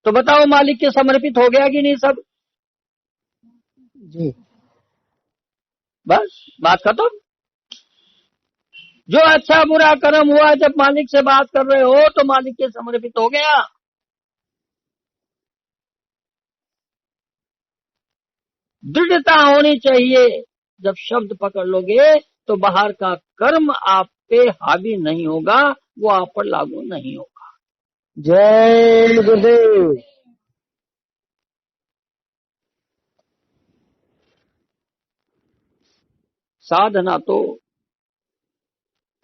तो बताओ मालिक के समर्पित हो गया कि नहीं सब? जी। बस बात खत्म। जो अच्छा बुरा कर्म हुआ जब मालिक से बात कर रहे हो तो मालिक के समर्पित हो गया। दृढ़ता होनी चाहिए। जब शब्द पकड़ लोगे तो बाहर का कर्म आप पे हावी नहीं होगा, वो आप पर लागू नहीं होगा। जय गुरुदेव। साधना तो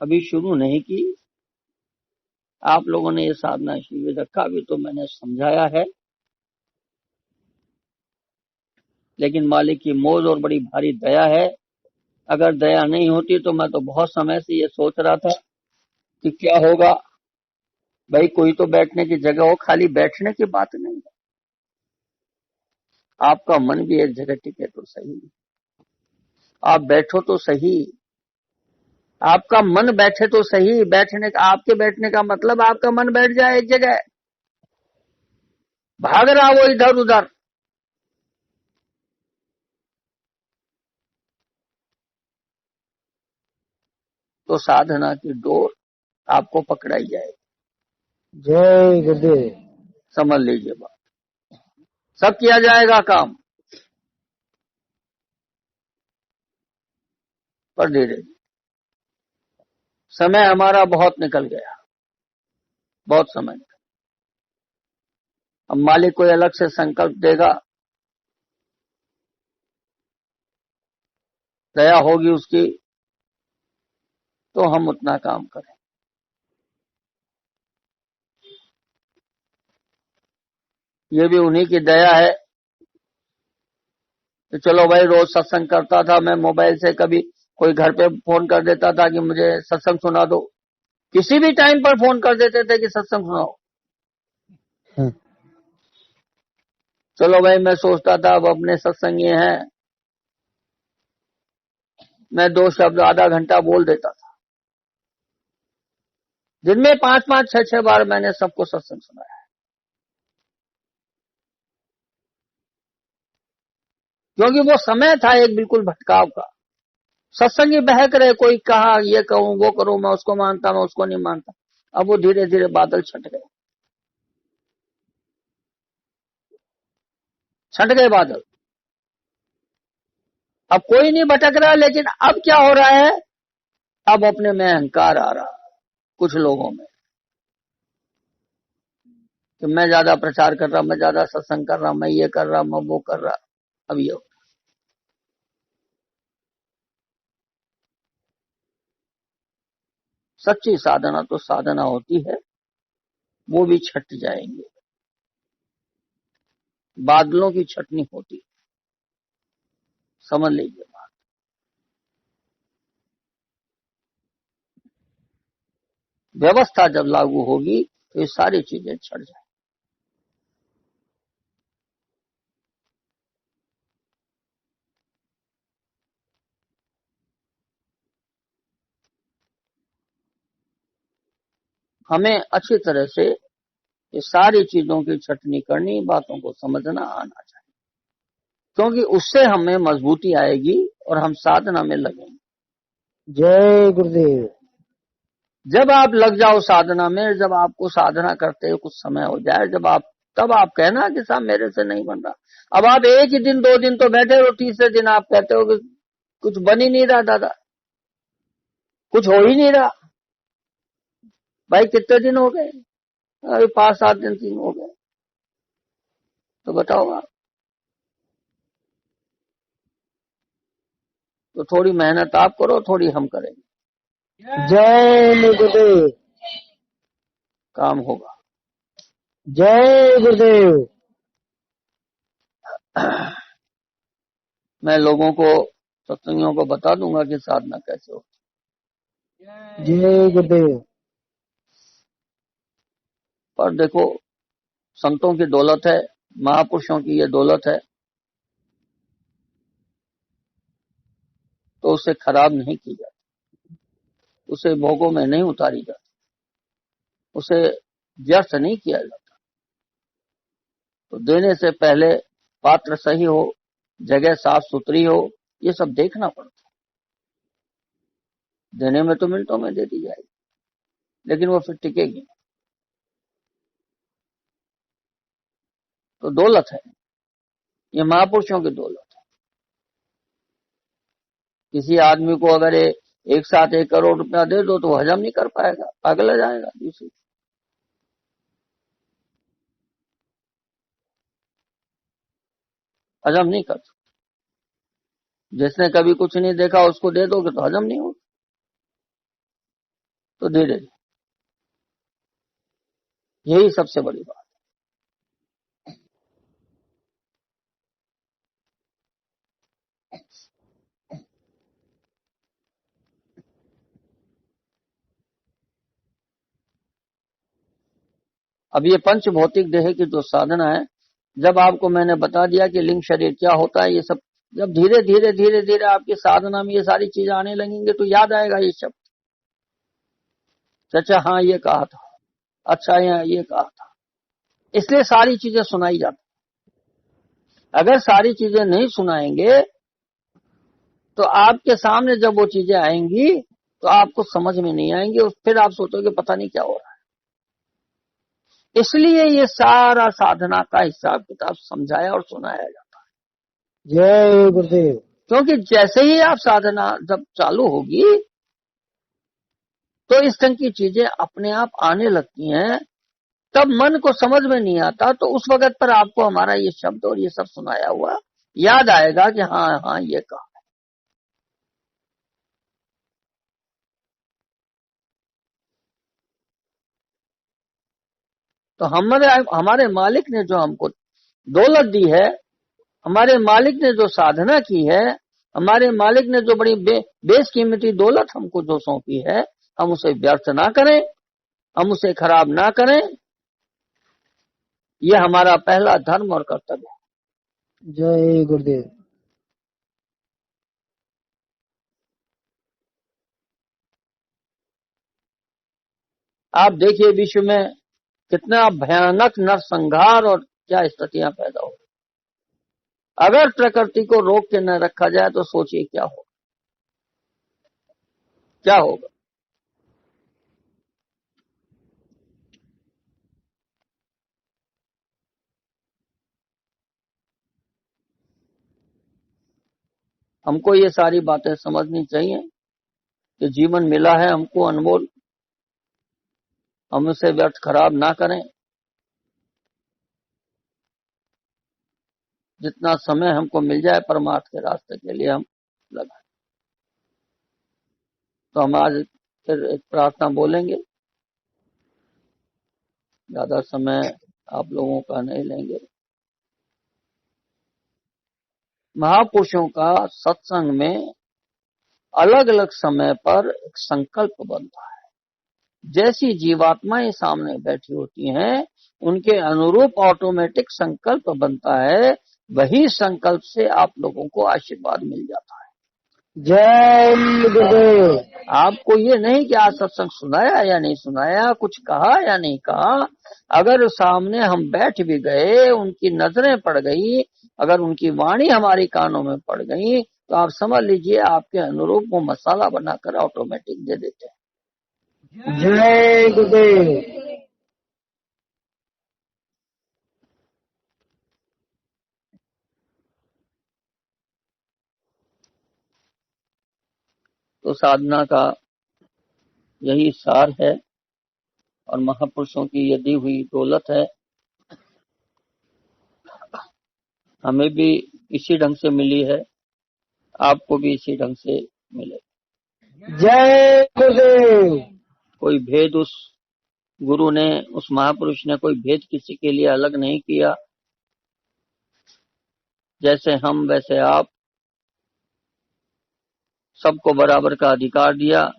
अभी शुरू नहीं की। आप लोगों ने ये साधना शिविर रखा, अभी तो मैंने समझाया है। लेकिन मालिक की मौज और बड़ी भारी दया है। अगर दया नहीं होती तो मैं तो बहुत समय से ये सोच रहा था कि क्या होगा। भाई कोई तो बैठने की जगह हो, खाली बैठने की बात नहीं है। आपका मन भी एक जगह टिके तो सही, आप बैठो तो सही, आपका मन बैठे तो सही। बैठने का, आपके बैठने का मतलब आपका मन बैठ जाए एक जगह, भाग रहा वो इधर उधर। तो साधना की डोर आपको पकड़ाई जाएगी। जय गुरुदेव। समझ लीजिए बात। सब किया जाएगा काम, पर धीरे धीरे। समय हमारा बहुत निकल गया, बहुत समय निकल। अब मालिक कोई अलग से संकल्प देगा, दया होगी उसकी, तो हम उतना काम करें। ये भी उन्हीं की दया है। तो चलो भाई, रोज सत्संग करता था मैं मोबाइल से, कभी कोई घर पे फोन कर देता था कि मुझे सत्संग सुना दो। किसी भी टाइम पर फोन कर देते थे कि सत्संग सुनाओ। हाँ। चलो भाई, मैं सोचता था अब अपने सत्संग ये हैं, मैं 2 शब्द आधा घंटा बोल देता था। दिन में 5-5, 6-6 बार मैंने सबको सत्संग सुनाया। क्योंकि वो समय था एक बिल्कुल भटकाव का। सत्संगी बहक रहे, कोई कहा ये कहूं वो करूं, मैं उसको मानता, मैं उसको नहीं मानता। अब वो धीरे धीरे बादल छट गए, छट गए बादल। अब कोई नहीं भटक रहा। लेकिन अब क्या हो रहा है? अब अपने में अहंकार आ रहा कुछ लोगों में कि मैं ज्यादा प्रचार कर रहा, मैं ज्यादा सत्संग कर रहा, मैं ये कर रहा, मैं वो कर रहा। अब ये सच्ची साधना तो साधना होती है, वो भी छट जाएंगे। बादलों की छटनी होती है, समझ लीजिए बात। व्यवस्था जब लागू होगी तो ये सारी चीजें छट जाएंगी। हमें अच्छी तरह से ये सारी चीजों की छटनी करनी, बातों को समझना आना चाहिए। क्योंकि उससे हमें मजबूती आएगी और हम साधना में लगेंगे। जय गुरुदेव। जब आप लग जाओ साधना में, जब आपको साधना करते हुए कुछ समय हो जाए, तब आप कहना कि साहब मेरे से नहीं बन रहा। अब आप एक ही दिन 2 दिन तो बैठे हो, तीसरे दिन आप कहते हो कि कुछ बन ही नहीं रहा दादा, कुछ हो ही नहीं रहा। भाई कितने दिन हो गए? अभी 5-7 दिन 3 हो गए। तो बताओ आप। तो थोड़ी मेहनत आप करो, थोड़ी हम करेंगे, जय गुरुदेव। काम होगा। जय गुरुदेव। मैं लोगों को सत्संगियों को बता दूंगा कि साधना कैसे हो। जय गुरुदेव। पर देखो, संतों की दौलत है, महापुरुषों की ये दौलत है, तो उसे खराब नहीं की जाती, उसे भोगों में नहीं उतारी जाती, उसे व्यर्थ नहीं किया जाता। तो देने से पहले पात्र सही हो, जगह साफ सुथरी हो, ये सब देखना पड़ता है। देने में तो मिनटों में दे दी जाएगी, लेकिन वो फिर टिकेगी। तो दौलत है, ये महापुरुषों की दौलत है। किसी आदमी को अगर एक साथ 1 करोड़ रुपया दे दो तो वो हजम नहीं कर पाएगा, पागल हो जाएगा दूसरी। हजम नहीं कर सकता। जिसने कभी कुछ नहीं देखा उसको दे दोगे तो हजम नहीं होगा। तो धीरे धीरे, यही सबसे बड़ी बात। अब ये पंच भौतिक देह की जो साधना है, जब आपको मैंने बता दिया कि लिंग शरीर क्या होता है, ये सब जब धीरे धीरे धीरे धीरे आपकी साधना में ये सारी चीजें आने लगेंगे तो याद आएगा ये शब्द। अच्छा, हाँ ये कहा था, अच्छा ये कहा था, इसलिए सारी चीजें सुनाई जाती। अगर सारी चीजें नहीं सुनाएंगे तो आपके सामने जब वो चीजें आएंगी तो आपको समझ में नहीं आएंगी, और फिर आप सोचोगे पता नहीं क्या हो रहा है। इसलिए ये सारा साधना का हिसाब किताब समझाया और सुनाया जाता है। जय गुरुदेव। क्योंकि जैसे ही आप साधना जब चालू होगी तो इस ढंग की चीजें अपने आप आने लगती हैं। तब मन को समझ में नहीं आता, तो उस वक्त पर आपको हमारा ये शब्द और ये सब सुनाया हुआ याद आएगा कि हाँ हाँ ये कहा। तो हमारे मालिक ने जो हमको दौलत दी है, हमारे मालिक ने जो साधना की है, हमारे मालिक ने जो बड़ी बेशकीमती दौलत हमको जो सौंपी है, हम उसे व्यर्थ ना करें, हम उसे खराब ना करें। यह हमारा पहला धर्म और कर्तव्य है। जय गुरुदेव। आप देखिए विश्व में कितना भयानक नरसंहार और क्या स्थितियां पैदा हो। अगर प्रकृति को रोक के न रखा जाए तो सोचिए क्या होगा, क्या होगा। हमको ये सारी बातें समझनी चाहिए कि जीवन मिला है हमको अनमोल, हम उसे व्यर्थ खराब ना करें। जितना समय हमको मिल जाए परमार्थ के रास्ते के लिए हम लगाएं। तो हम आज फिर एक प्रार्थना बोलेंगे, ज्यादा समय आप लोगों का नहीं लेंगे। महापुरुषों का सत्संग में अलग अलग समय पर एक संकल्प बनता है। जैसी जीवात्माएं सामने बैठी होती हैं उनके अनुरूप ऑटोमेटिक संकल्प बनता है, वही संकल्प से आप लोगों को आशीर्वाद मिल जाता है। जय गुरुदेव। आपको ये नहीं कि आज सत्संग सुनाया या नहीं सुनाया, कुछ कहा या नहीं कहा, अगर सामने हम बैठ भी गए, उनकी नजरें पड़ गई, अगर उनकी वाणी हमारी कानों में पड़ गई, तो आप समझ लीजिए आपके अनुरूप वो मसाला बनाकर ऑटोमेटिक दे देते हैं। जय गुरुदेव। तो साधना का यही सार है और महापुरुषों की ये दी हुई दौलत है। हमें भी इसी ढंग से मिली है, आपको भी इसी ढंग से मिले। जय गुरुदेव। कोई भेद उस गुरु ने, उस महापुरुष ने कोई भेद किसी के लिए अलग नहीं किया। जैसे हम वैसे आप, सबको बराबर का अधिकार दिया।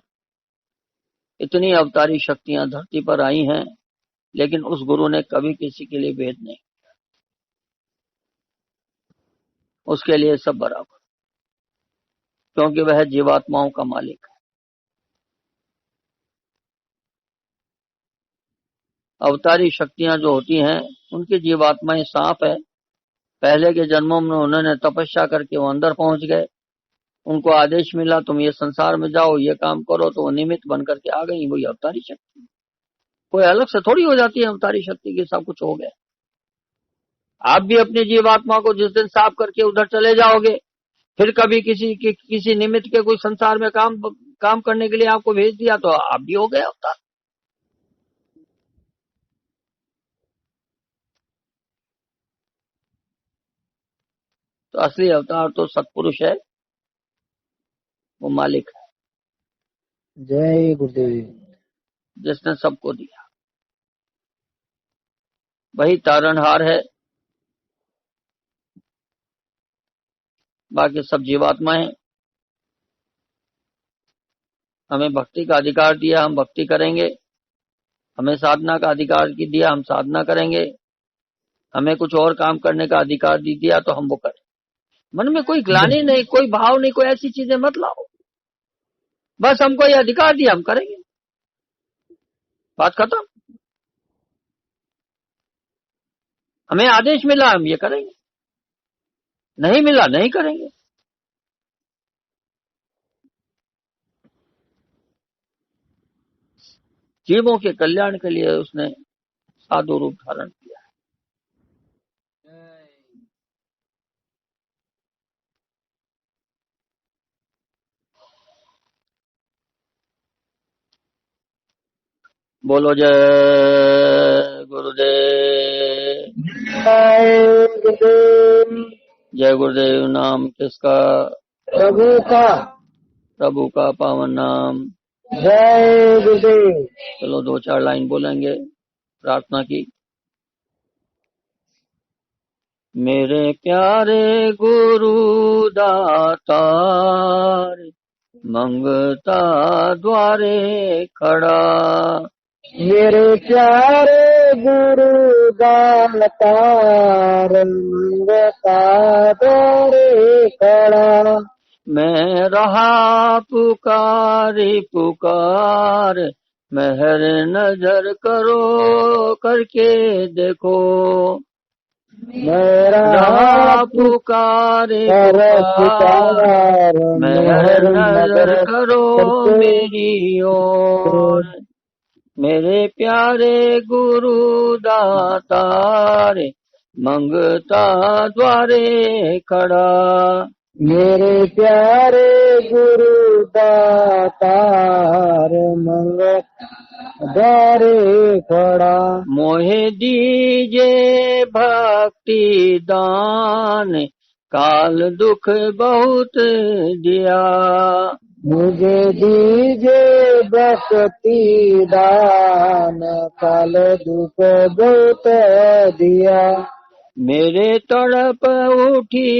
इतनी अवतारी शक्तियां धरती पर आई हैं, लेकिन उस गुरु ने कभी किसी के लिए भेद नहीं, उसके लिए सब बराबर, क्योंकि वह जीवात्माओं का मालिक है। अवतारी शक्तियां जो होती हैं उनकी जीवात्माएं साफ है। पहले के जन्मों में उन्होंने तपस्या करके वो अंदर पहुंच गए, उनको आदेश मिला तुम ये संसार में जाओ, ये काम करो, तो वो निमित्त बन करके आ गई। वही अवतारी शक्ति, कोई अलग से थोड़ी हो जाती है अवतारी शक्ति की, सब कुछ हो गया। आप भी अपनी जीवात्मा को जिस दिन साफ करके उधर चले जाओगे, फिर कभी किसी निमित्त के कोई संसार में काम करने के लिए आपको भेज दिया, तो आप भी हो गए अवतार। तो असली अवतार तो सत्पुरुष है, वो मालिक है, जय गुरुदेव। जिसने सबको दिया। वही तारणहार है, बाकी सब जीवात्माएं। हमें भक्ति का अधिकार दिया, हम भक्ति करेंगे। हमें साधना का अधिकार दिया, हम साधना करेंगे। हमें कुछ और काम करने का अधिकार दिया, तो हम वो करें। मन में कोई ग्लानि नहीं, कोई भाव नहीं, कोई ऐसी चीजें मत लाओ। बस हमको ये अधिकार दिया, हम करेंगे, बात खत्म। हमें आदेश मिला, हम ये करेंगे, नहीं मिला नहीं करेंगे। जीवों के कल्याण के लिए उसने साधु रूप धारण किया। बोलो जय गुरुदेव। जय गुरुदेव। जय गुरुदेव नाम किसका? प्रभु का। प्रभु का पावन नाम। जय गुरुदेव। चलो 2-4 लाइन बोलेंगे प्रार्थना की। मेरे प्यारे गुरु दातार, मंगता द्वारे खड़ा। मेरे प्यारे गुरु दातार, मंगता द्वारे खड़ा। मैं रहा पुकारी पुकार, मेहर नजर करो करके देखो। मेरा पुकारे पुकार, मेहर नजर करो मेरी ओर। मेरे प्यारे गुरु दातार, मंगता द्वारे खड़ा। मेरे प्यारे गुरु दातार, मंगता द्वारे खड़ा। मोहे दीजे भक्ति दान, काल दुख बहुत दिया। मुझे दीजे भक्ति दान, काल दुख बहुत दिया। मेरे तड़प उठी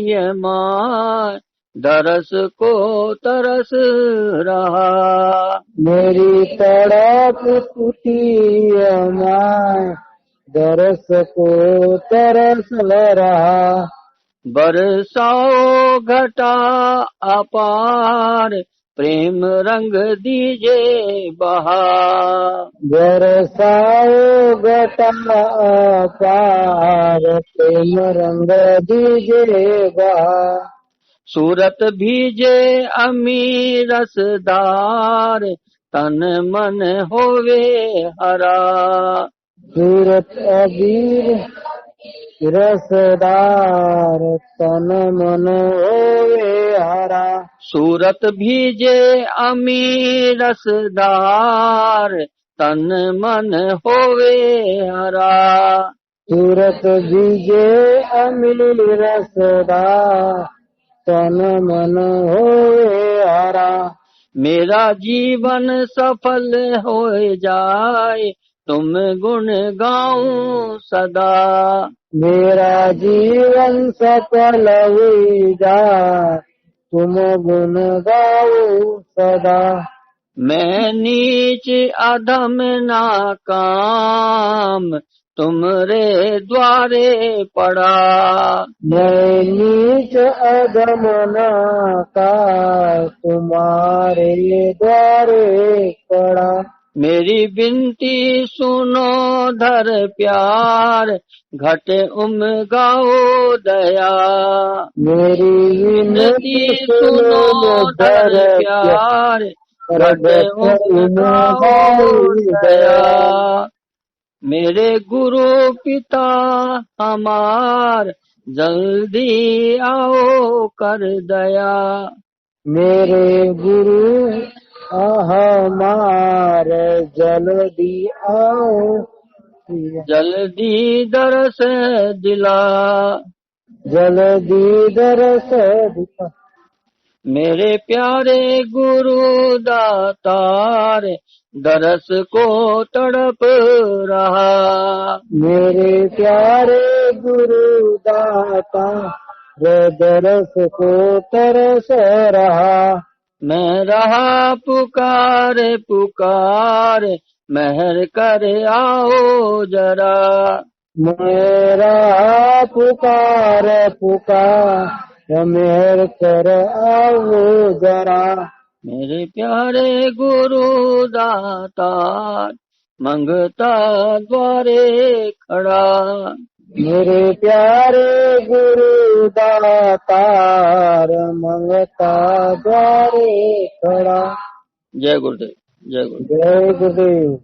ये मान, दरस को तरस रहा। मेरी तड़प उठी मां, दरस को तरस रहा। बरसाओ घटा अपार, प्रेम रंग दीजे बहा। बरसाओ घटा पार, प्रेम रंग दीजे बहा। सूरत भीजे अमी रसदार, तन मन होवे हरा। सूरत अबीर रसदार, तन मन होवे हरा। सूरत भीजे अमी रसदार, तन मन होवे हरा। सूरत बीजे अमिल रसदार, तन मन होवे हरा। मेरा जीवन सफल हो जाए, तुम गुण गाऊं सदा। मेरा जीवन सफल हुई जाए, तुम गुण गाओ सदा। मैं नीच अधम नाकाम तुमरे द्वारे पड़ा। मैं नीच अधम नाका तुम्हारे द्वारे पड़ा। मेरी बिनती सुनो धर प्यार घटे गाओ दया। मेरी विनती विनती सुनो धर धर प्यार घटे प्यार गाओ दया। मेरे गुरु पिता हमार जल्दी आओ कर दया। मेरे गुरु हमार जल्दी आओ। जल्दी दरस दिला। जल्दी दरस दिखा। मेरे प्यारे गुरु दातार दरस को तड़प रहा। मेरे प्यारे गुरु दाता दरस को तरस रहा। मैं रहा पुकार पुकार मेहर कर आओ जरा। मेरा पुकार पुकार मेहर कर आओ जरा। मेरे प्यारे गुरु दातार मंगता द्वारे खड़ा। मेरे प्यारे गुरु दातार मंगता द्वारे खड़ा। जय गुरुदेव, जय गुरुदेव। जय गुरुदेव।